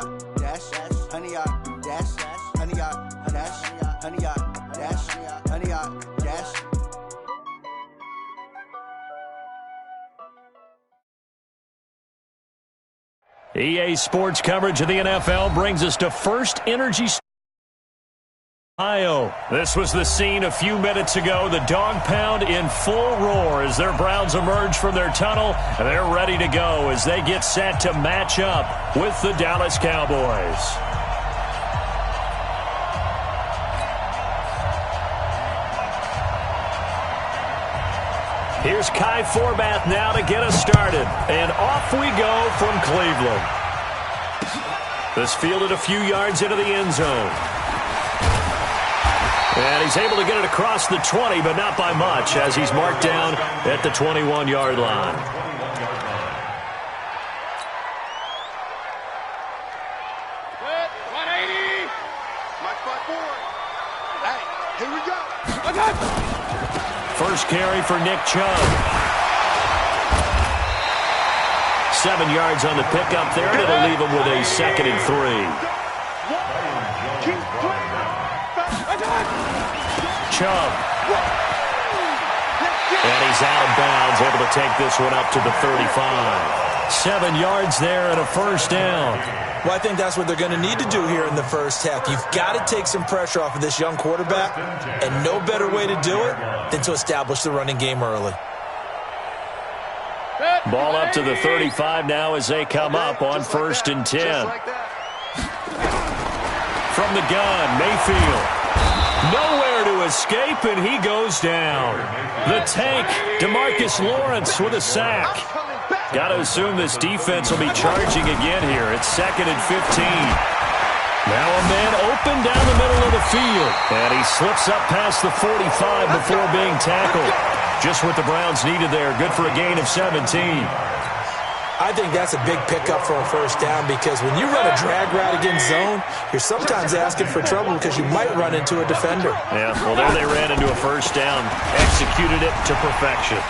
yard, dash, 100 yard, dash, 100 yard, dash, 100 yard, dash, 100 yard, dash. EA Sports coverage of the NFL brings us to First Energy Ohio. This was the scene a few minutes ago. The dog pound in full roar as their Browns emerge from their tunnel. And they're ready to go as they get set to match up with the Dallas Cowboys. Here's Kai Forbath now to get us started. And off we go from Cleveland. This fielded a few yards into the end zone. And he's able to get it across the 20, but not by much, as he's marked down at the 21-yard line. Good, 180. Mike spot forward. Hey, here we go. First carry for Nick Chubb. 7 yards on the pickup there, and it'll leave him with a 2nd and 3. Chubb. And he's out of bounds, able to take this one up to the 35. 7 yards there and a first down. Well, I think that's what they're going to need to do here in the first half. You've got to take some pressure off of this young quarterback, and no better way to do it than to establish the running game early. Ball up to the 35 now as they come up on 1st and 10. From the gun, Mayfield. Nowhere to escape, and he goes down. The tank, DeMarcus Lawrence with a sack. Got to assume this defense will be charging again here. It's 2nd and 15. Now a man open down the middle of the field. And he slips up past the 45 before being tackled. Just what the Browns needed there. Good for a gain of 17. I think that's a big pickup for a first down because when you run a drag route against zone, you're sometimes asking for trouble because you might run into a defender. Yeah, well, there they ran into a first down. Executed it to perfection.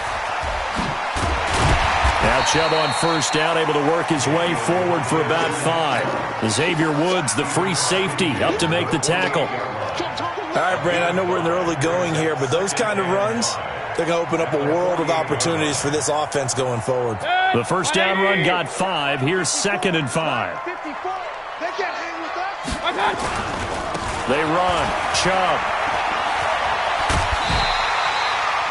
Now Chubb on first down, able to work his way forward for about 5. Xavier Woods, the free safety, up to make the tackle. All right, Brandon, I know we're in the early going here, but those kind of runs, they're going to open up a world of opportunities for this offense going forward. The first down run got 5. Here's 2nd and 5. They run. Chubb.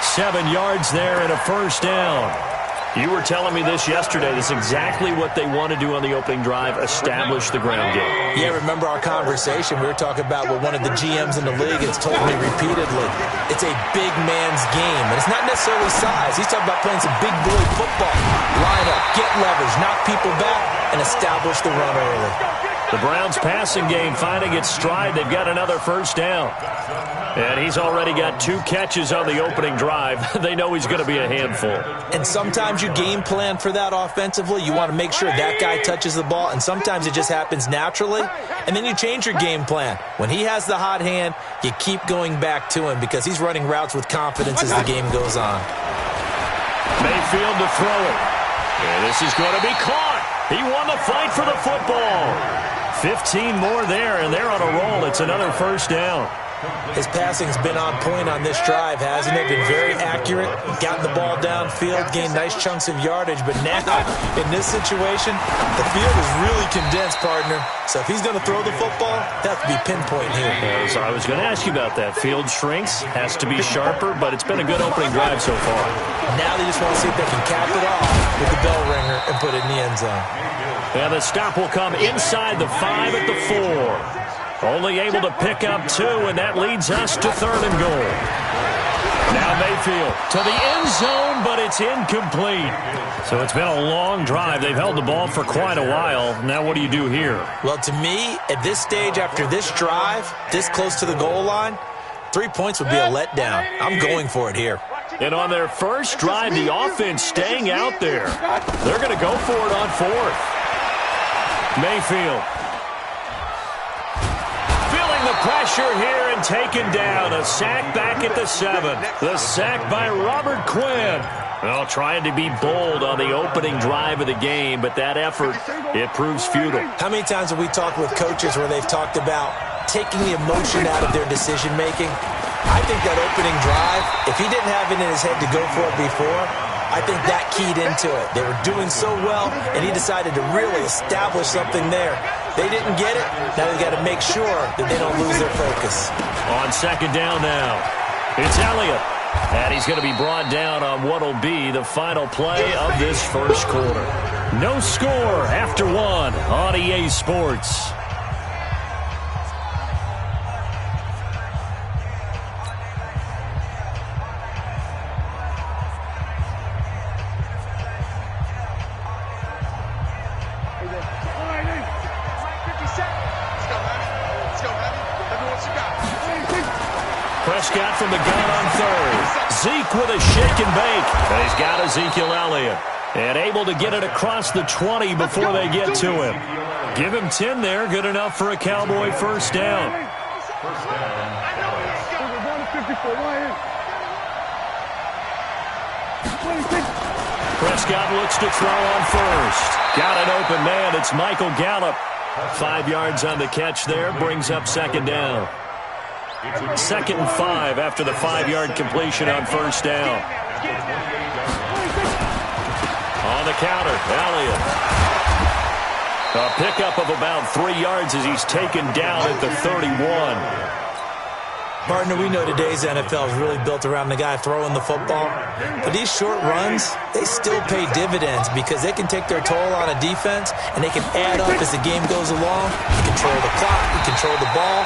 7 yards there and a first down. You were telling me this yesterday. This is exactly what they want to do on the opening drive, establish the ground game. Yeah, remember our conversation? We were talking about what one of the GMs in the league has told me repeatedly. It's a big man's game, and it's not necessarily size. He's talking about playing some big boy football. Line up, get leverage, knock people back, and establish the run early. The Browns' passing game finding its stride. They've got another first down. And he's already got 2 catches on the opening drive. They know he's going to be a handful. And sometimes you game plan for that offensively. You want to make sure that guy touches the ball, and sometimes it just happens naturally. And then you change your game plan. When he has the hot hand, you keep going back to him because he's running routes with confidence as the game goes on. Mayfield to throw it. And this is going to be caught. He won the fight for the football. 15 more there, and they're on a roll. It's another first down. His passing's been on point on this drive, hasn't it? Been very accurate, gotten the ball downfield, gained nice chunks of yardage. But now, in this situation, the field is really condensed, partner. So if he's going to throw the football, that has to be pinpoint here. Yeah, so I was going to ask you about that. Field shrinks, has to be sharper, but it's been a good opening drive so far. Now they just want to see if they can cap it off with the bell ringer and put it in the end zone. And the stop will come inside the 5 at the 4. Only able to pick up 2, and that leads us to 3rd and goal. Now Mayfield to the end zone, but it's incomplete. So it's been a long drive. They've held the ball for quite a while. Now what do you do here? Well, to me, at this stage, after this drive, this close to the goal line, 3 points would be a letdown. I'm going for it here. And on their first drive, the offense staying out there. They're going to go for it on 4th. Mayfield. The pressure here and taken down. A sack back at the 7. The sack by Robert Quinn. Well, trying to be bold on the opening drive of the game, but that effort, it proves futile. How many times have we talked with coaches where they've talked about taking the emotion out of their decision-making? I think that opening drive, if he didn't have it in his head to go for it before, I think that keyed into it. They were doing so well, and he decided to really establish something there. They didn't get it. Now they've got to make sure that they don't lose their focus. On second down now, it's Elliott. And he's going to be brought down on what will be the final play of this first quarter. No score after one on EA Sports. Prescott from the gun on third. Zeke with a shake and bake. And he's got Ezekiel Elliott. And able to get it across the 20 before they get to him. Give him 10 there. Good enough for a Cowboy first down. Prescott looks to throw on first. Got an open man. It's Michael Gallup. 5 yards on the catch there. Brings up second down. 2nd and 5 after the 5-yard completion on first down. On the counter, Elliott. A pickup of about 3 yards as he's taken down at the 31. Partner, we know today's NFL is really built around the guy throwing the football. But these short runs, they still pay dividends because they can take their toll on a defense and they can add up as the game goes along. You control the clock, you control the ball.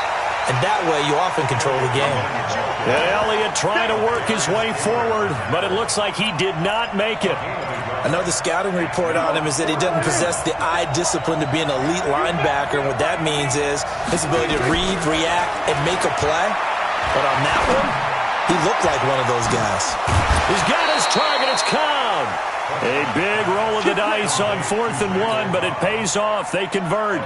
And that way, you often control the game. And Elliott trying to work his way forward, but it looks like he did not make it. Another scouting report on him is that he doesn't possess the eye discipline to be an elite linebacker. And what that means is his ability to read, react, and make a play. But on that one, he looked like one of those guys. He's got his target. It's Cobb. A big roll of the dice on 4th and 1, but it pays off. They convert.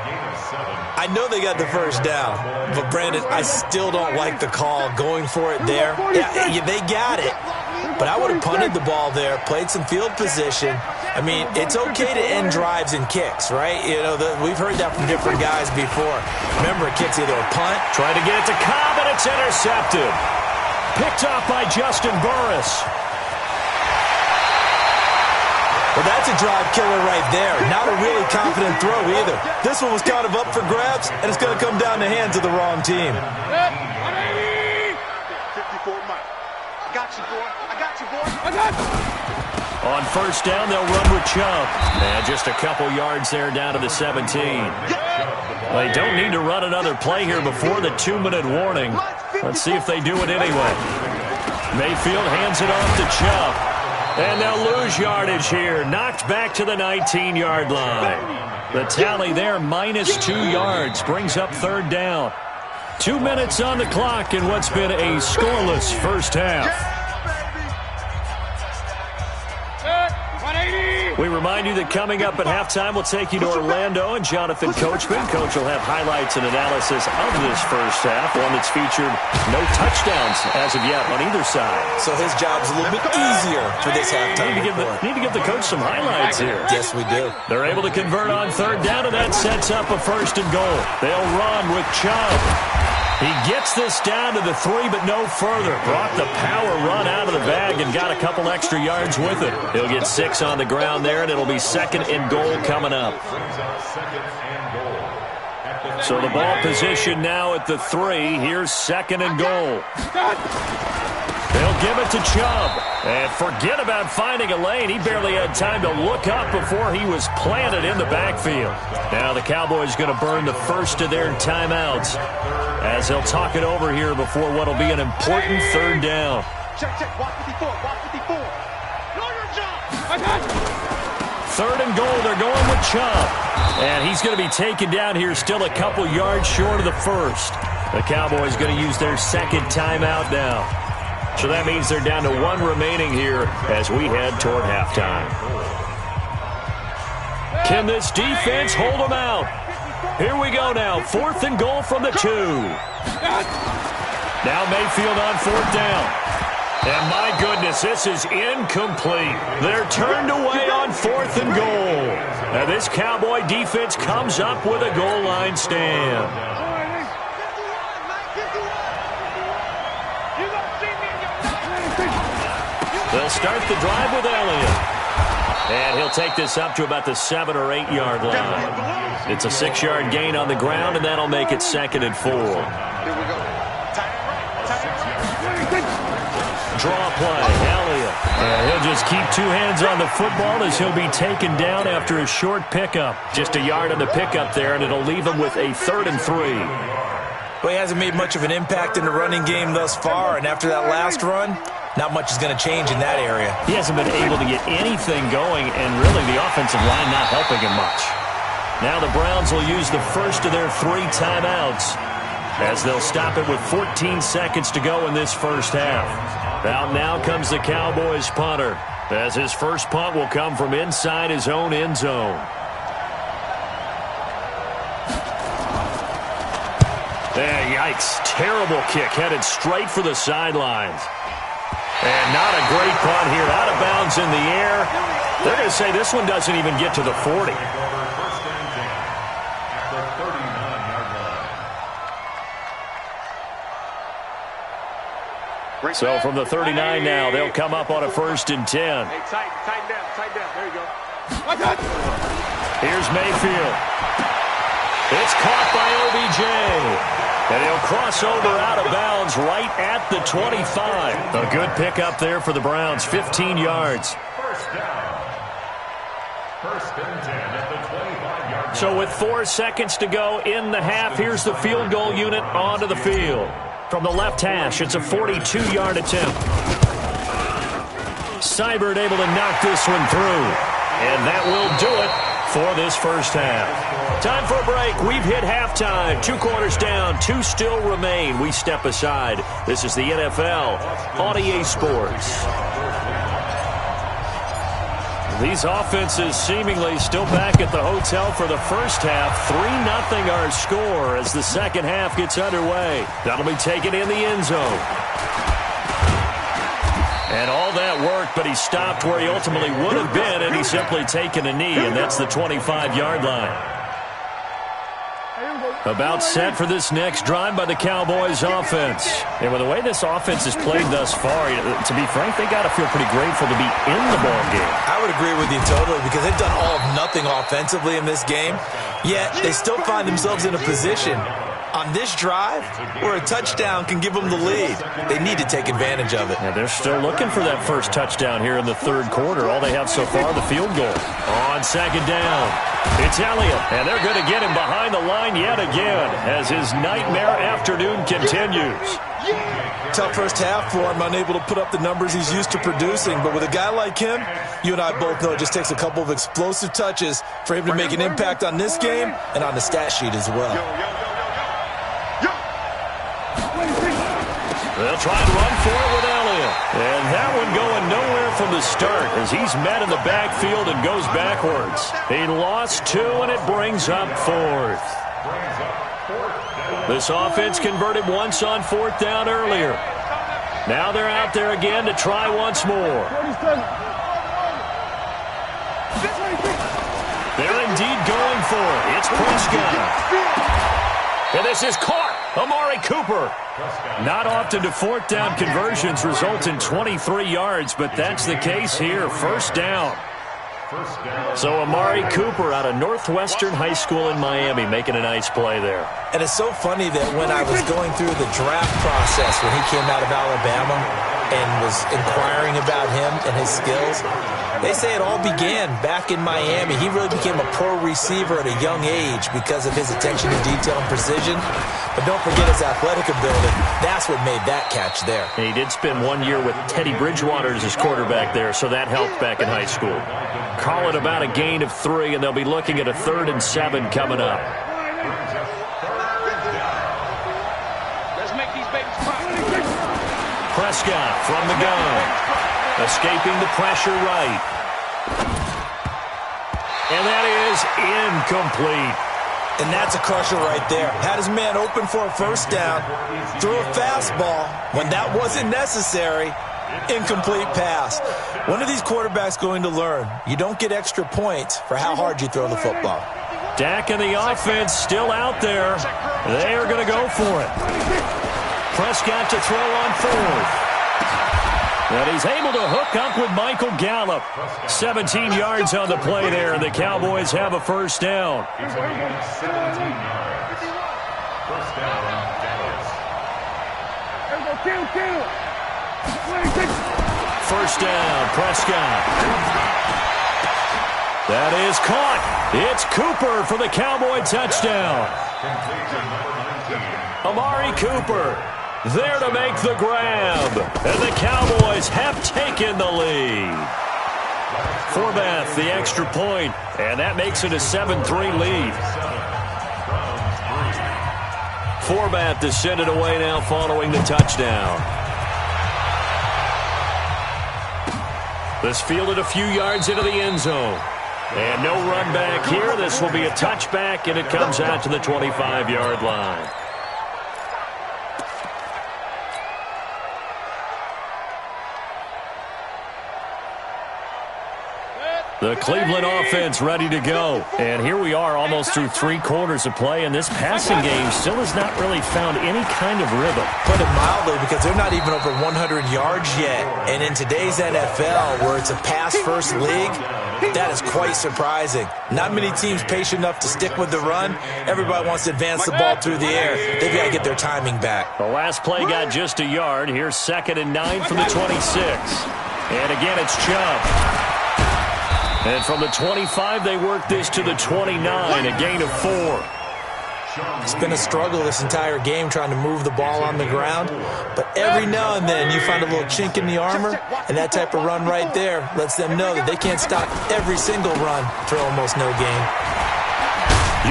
I know they got the first down, but Brandon, I still don't like the call going for it there. Yeah, they got it, but I would have punted the ball there, played some field position. I mean, it's okay to end drives and kicks, right? You know, we've heard that from different guys before. Remember, a kick's either a punt. Trying to get it to Cobb, and it's intercepted. Picked off by Justin Burris. Well, that's a drive killer right there. Not a really confident throw either. This one was kind of up for grabs, and it's going to come down the hands of the wrong team. 54 Mike. I got you, boy. I got you, boy. I got you. On first down, they'll run with Chubb. And just a couple yards there down to the 17. They don't need to run another play here before the 2-minute warning. Let's see if they do it anyway. Mayfield hands it off to Chubb. And they'll lose yardage here. Knocked back to the 19-yard line. The tally there, -2 yards. Brings up third down. 2 minutes on the clock in what's been a scoreless first half. We remind you that coming up at halftime, we'll take you to Orlando and Jonathan Coachman. Coach will have highlights and analysis of this first half, one that's featured no touchdowns as of yet on either side. So his job's a little bit easier for this halftime. Need to give the coach some highlights here. Yes, we do. They're able to convert on third down, and that sets up a 1st and goal. They'll run with Chubb. He gets this down to the 3, but no further. Brought the power run out of the bag and got a couple extra yards with it. He'll get 6 on the ground there, and it'll be 2nd and goal coming up. So the ball position now at the 3. Here's 2nd and goal. They'll give it to Chubb. And forget about finding a lane. He barely had time to look up before he was planted in the backfield. Now the Cowboys going to burn the first of their timeouts as they'll talk it over here before what will be an important third down. Check, check. Watch 54. Watch 54. Know your job. 3rd and goal. They're going with Chubb. And he's going to be taken down here still a couple yards short of the first. The Cowboys going to use their 2nd timeout now. So that means they're down to 1 remaining here as we head toward halftime. Can this defense hold them out? Here we go now. 4th and goal from the 2. Now Mayfield on 4th down. And my goodness, this is incomplete. They're turned away on 4th and goal. Now this Cowboy defense comes up with a goal line stand. They'll start the drive with Elliott. And he'll take this up to about the 7 or 8 yard line. It's a 6-yard gain on the ground, and that'll make it 2nd and 4. Here we go. Draw play, Elliott. And he'll just keep 2 hands on the football as he'll be taken down after a short pickup. Just a yard on the pickup there, and it'll leave him with a 3rd and 3. Well, he hasn't made much of an impact in the running game thus far, and after that last run, not much is going to change in that area. He hasn't been able to get anything going, and really the offensive line not helping him much. Now the Browns will use the first of their 3 timeouts as they'll stop it with 14 seconds to go in this first half. Out now comes the Cowboys punter, as his first punt will come from inside his own end zone. Yikes. Terrible kick headed straight for the sidelines. And not a great punt here. Out of bounds in the air. They're going to say this one doesn't even get to the 40. So from the 39 now, they'll come up on a 1st and 10. Hey, tighten down. There you go. Here's Mayfield. It's caught by OBJ. And he'll cross over out of bounds right at the 25. A good pickup there for the Browns, 15 yards. First down. 1st and 10 at the 25-yard line. So with 4 seconds to go in the half, here's the field goal unit onto the field. From the left hash, it's a 42-yard attempt. Seibert able to knock this one through. And that will do it for this first half. Time for a break. We've hit halftime. 2 quarters down. 2 still remain. We step aside. This is the NFL on EA Sports. These offenses seemingly still back at the hotel for the first half. 3-0 our score as the second half gets underway. That'll be taken in the end zone. And all that worked, but he stopped where he ultimately would have been, and he's simply taken a knee, and that's the 25-yard line. About set for this next drive by the Cowboys offense. And with the way this offense has played thus far, to be frank, they got to feel pretty grateful to be in the ball game. I would agree with you totally because they've done all of nothing offensively in this game, yet they still find themselves in a position on this drive where a touchdown can give them the lead. They need to take advantage of it. Yeah, they're still looking for that first touchdown here in the 3rd quarter. All they have so far, the field goal. On 2nd down, it's Elliott, and they're going to get him behind the line yet again as his nightmare afternoon continues. Tough first half for him, unable to put up the numbers he's used to producing. But with a guy like him, you and I both know it just takes a couple of explosive touches for him to make an impact on this game and on the stat sheet as well. They'll try and run for it with Elliott. And that one going nowhere from the start as he's met in the backfield and goes backwards. He lost 2, and it brings up 4th. This offense converted once on 4th down earlier. Now they're out there again to try once more. They're indeed going for it. It's Prescott. And this is caught. Amari Cooper. Not often do 4th down conversions result in 23 yards, but that's the case here. First down. So Amari Cooper out of Northwestern High School in Miami making a nice play there. And it's so funny that when I was going through the draft process when he came out of Alabama and was inquiring about him and his skills, they say it all began back in Miami. He really became a pro receiver at a young age because of his attention to detail and precision. But don't forget his athletic ability. That's what made that catch there. And he did spend 1 year with Teddy Bridgewater as his quarterback there, so that helped back in high school. Call it about a gain of 3, and they'll be looking at a 3rd and 7 coming up. Let's make these babies cry. Prescott from the gun. Escaping the pressure right. And that is incomplete. And that's a crusher right there. Had his man open for a first down, threw a fastball when that wasn't necessary, Incomplete pass. When are these quarterbacks going to learn? You don't get extra points for how hard you throw the football. Dak and the offense still out there. They are going to go for it. Prescott to throw on fourth. And he's able to hook up with Michael Gallup. 17 yards on the play there, and the Cowboys have a first down. He's going to get 17 yards. First down, Dallas. First down, Prescott. That is caught. It's Cooper for the Cowboy touchdown. Amari Cooper there to make the grab. And the Cowboys have taken the lead. Forbath, the extra point, and that makes it a 7-3 lead. Forbath to send it away now following the touchdown. This fielded a few yards into the end zone. And no run back here. This will be a touchback, and it comes out to the 25-yard line. The Cleveland offense ready to go. And here we are almost through 3 quarters of play, and this passing game still has not really found any kind of rhythm. Put it mildly, because they're not even over 100 yards yet. And in today's NFL, where it's a pass-first league, that is quite surprising. Not many teams patient enough to stick with the run. Everybody wants to advance the ball through the air. They've got to get their timing back. The last play got just a yard. Here's 2nd and 9 from the 26. And again, it's Chubb. And from the 25, they work this to the 29, a gain of 4. It's been a struggle this entire game trying to move the ball on the ground. But every now and then you find a little chink in the armor, and that type of run right there lets them know that they can't stop every single run for almost no gain.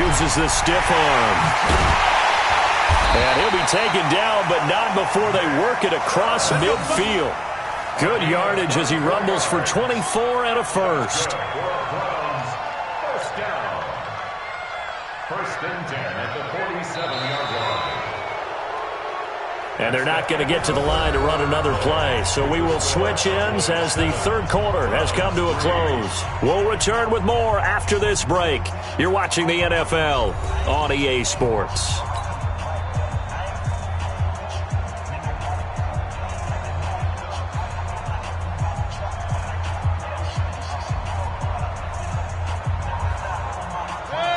Uses the stiff arm. And he'll be taken down, but not before they work it across midfield. Good yardage as he rumbles for 24 and a first. First down. First and 10 at the 47-yard line. And they're not going to get to the line to run another play. So we will switch ends as the third quarter has come to a close. We'll return with more after this break. You're watching the NFL on EA Sports.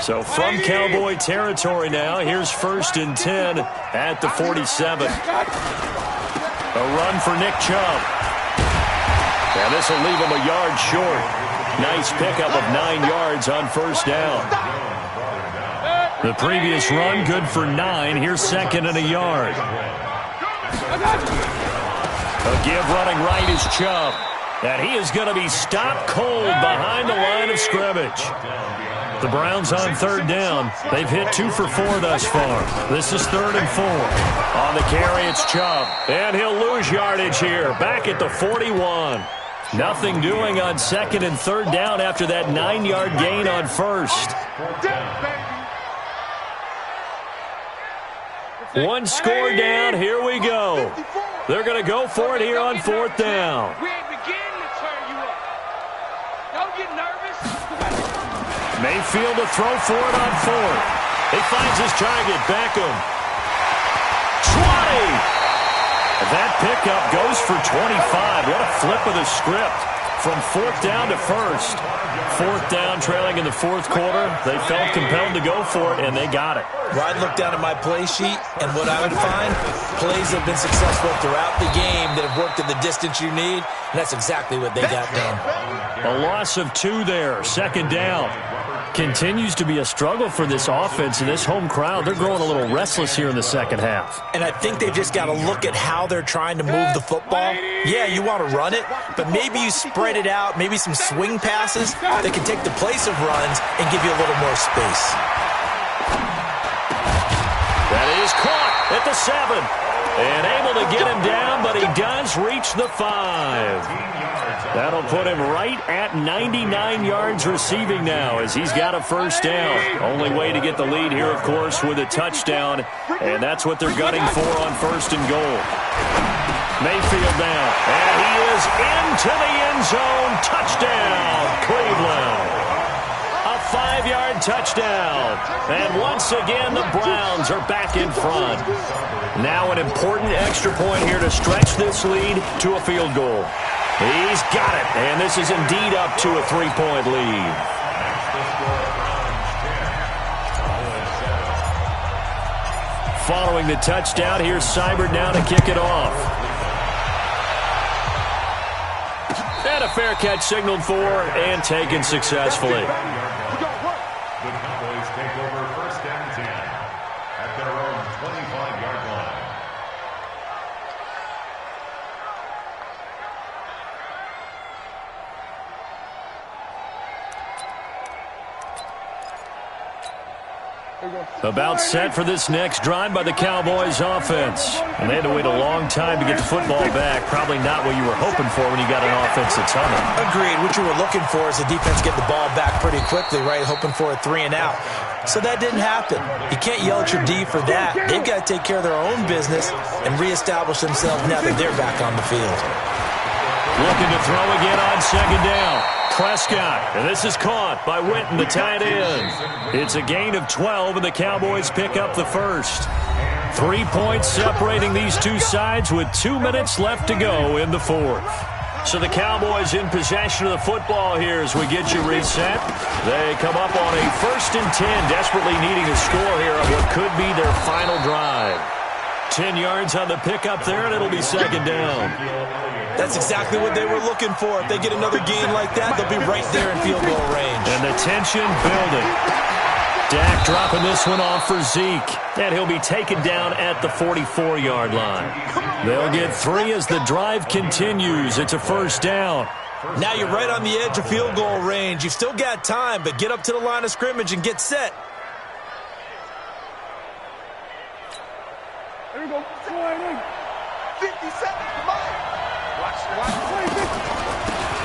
So from Cowboy territory now, here's 1st and 10 at the 47. A run for Nick Chubb. And this will leave him a yard short. Nice pickup of 9 yards on first down. The previous run, good for 9. Here's 2nd and a yard. A give running right is Chubb. And he is going to be stopped cold behind the line of scrimmage. The Browns on 3rd down. They've hit 2 for 4 thus far. This is 3rd and 4. On the carry, it's Chubb. And he'll lose yardage here. Back at the 41. Nothing doing on 2nd and 3rd down after that 9-yard gain on 1st. One score down. Here we go. They're going to go for it here on 4th down. We ain't beginning to turn you up. Don't get nervous. Mayfield to throw for it on 4th. He finds his target, Beckham. 20! That pickup goes for 25. What a flip of the script. From 4th down to 1st. 4th down, trailing in the 4th quarter. They felt compelled to go for it, and they got it. Well, I'd look down at my play sheet, and what I would find, plays have been successful throughout the game that have worked at the distance you need, and that's exactly what they got done. A loss of 2 there, 2nd down. Continues to be a struggle for this offense and this home crowd. They're growing a little restless here in the second half. And I think they've just got to look at how they're trying to move the football. Yeah, you want to run it, but maybe you spread it out, maybe some swing passes that can take the place of runs and give you a little more space. That is caught at the 7. And able to get him down, but he does reach the 5. That'll put him right at 99 yards receiving now as he's got a first down. Only way to get the lead here, of course, with a touchdown. And that's what they're gunning for on 1st and goal. Mayfield down. And he is into the end zone. Touchdown, Cleveland. A 5-yard touchdown. And once again, the Browns are back in front. Now an important extra point here to stretch this lead to a field goal. He's got it. And this is indeed up to a 3-point lead. Following the touchdown, here's Seibert now to kick it off. And a fair catch signaled for and taken successfully. The Cowboys take over 1st and 10 at their own 25-yard line. About set for this next drive by the Cowboys offense. And they had to wait a long time to get the football back. Probably not what you were hoping for when you got an offense that's humming. Agreed. What you were looking for is the defense get the ball back pretty quickly, right? Hoping for a 3-and-out. So that didn't happen. You can't yell at your D for that. They've got to take care of their own business and reestablish themselves now that they're back on the field. Looking to throw again on 2nd down. Prescott, and this is caught by Witten, the tight end. It's a gain of 12, and the Cowboys pick up the first. 3 points separating these two sides with 2 minutes left to go in the fourth. So the Cowboys in possession of the football here as we get you reset. They come up on a 1st and 10, desperately needing a score here on what could be their final drive. 10 yards on the pickup there, and it'll be 2nd down. That's exactly what they were looking for. If they get another gain like that, they'll be right there in field goal range. And the tension building. Dak dropping this one off for Zeke. And he'll be taken down at the 44-yard line. They'll get 3 as the drive continues. It's a 1st down. Now you're right on the edge of field goal range. You've still got time, but get up to the line of scrimmage and get set. There we go. 50 seconds. Come on.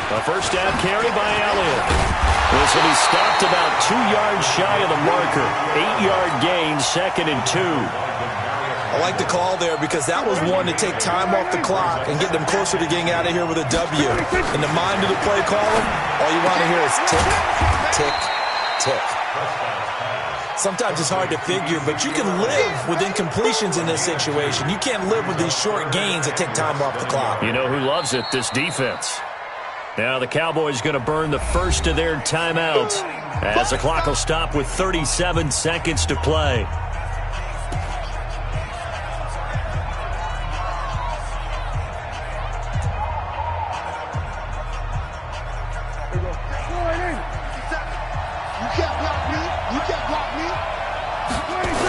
A 1st down carry by Elliott. This will be stopped about 2 yards shy of the marker. 8-yard gain, 2nd and 2. I like the call there because that was one to take time off the clock and get them closer to getting out of here with a W. In the mind of the play caller, all you want to hear is tick, tick, tick. Sometimes it's hard to figure, but you can live with incompletions in this situation. You can't live with these short gains that take time off the clock. You know who loves it? This defense. Now the Cowboys going to burn the first of their timeouts as the clock will stop with 37 seconds to play.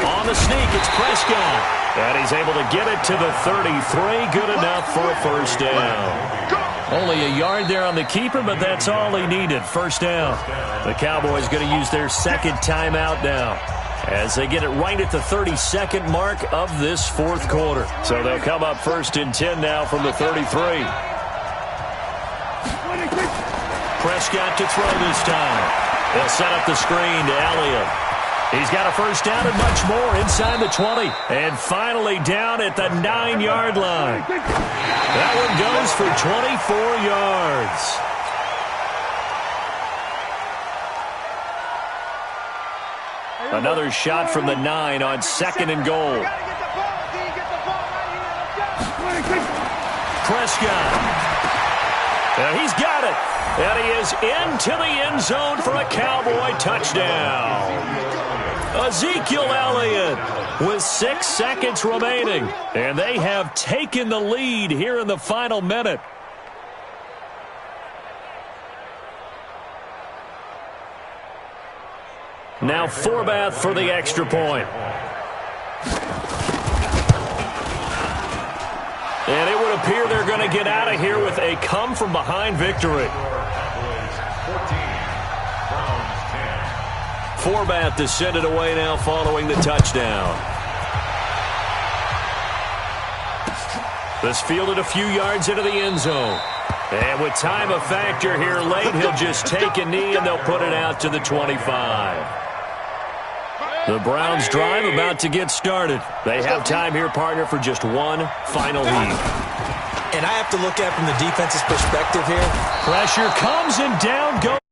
On the sneak, it's Prescott. And he's able to get it to the 33. Good enough for a 1st down. Only a yard there on the keeper, but that's all he needed. 1st down. The Cowboys going to use their 2nd timeout now as they get it right at the 32nd mark of this 4th quarter. So they'll come up 1st and 10 now from the 33. Prescott to throw this time. They'll set up the screen to Elliott. He's got a 1st down and much more inside the 20. And finally down at the 9-yard line. That one goes for 24 yards. Another shot from the 9 on 2nd and goal. Prescott. And he's got it. And he is into the end zone for a Cowboy touchdown. Ezekiel Elliott with 6 seconds remaining. And they have taken the lead here in the final minute. Now Forbath for the extra point. And it would appear they're going to get out of here with a come-from-behind victory. Forbath to send it away now following the touchdown. This fielded a few yards into the end zone. And with time a factor here late, he'll just take a knee and they'll put it out to the 25. The Browns drive about to get started. They have time here, partner, for just one final lead. And I have to look at it from the defense's perspective here. Pressure comes and down goes.